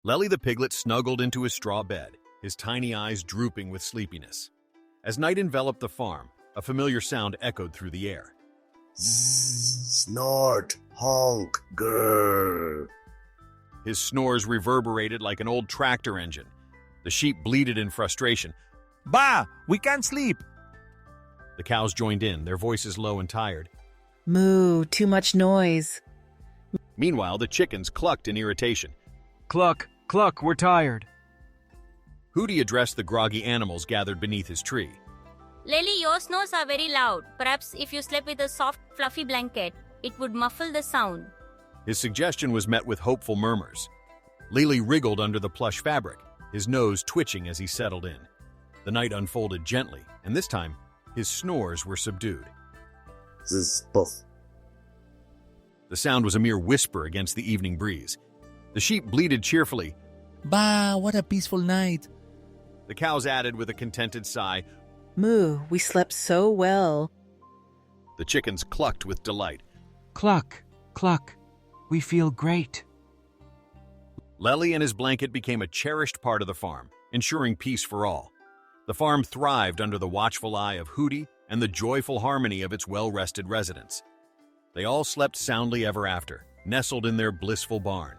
Leli the piglet snuggled into his straw bed, his tiny eyes drooping with sleepiness. As night enveloped the farm, a familiar sound echoed through the air. Zzz, snort, honk, grrr. His snores reverberated like an old tractor engine. The sheep bleated in frustration. Bah! We can't sleep! The cows joined in, their voices low and tired. Moo, too much noise. Meanwhile, the chickens clucked in irritation. Cluck, cluck, we're tired. Hooty addressed the groggy animals gathered beneath his tree. Leli, your snores are very loud. Perhaps if you slept with a soft, fluffy blanket, it would muffle the sound. His suggestion was met with hopeful murmurs. Leli wriggled under the plush fabric, his nose twitching as he settled in. The night unfolded gently, and this time, his snores were subdued. Zzz, puff. The sound was a mere whisper against the evening breeze. The sheep bleated cheerfully. Bah, what a peaceful night. The cows added with a contented sigh. Moo, we slept so well. The chickens clucked with delight. Cluck, cluck, we feel great. Leli and his blanket became a cherished part of the farm, ensuring peace for all. The farm thrived under the watchful eye of Hooty and the joyful harmony of its well-rested residents. They all slept soundly ever after, nestled in their blissful barn.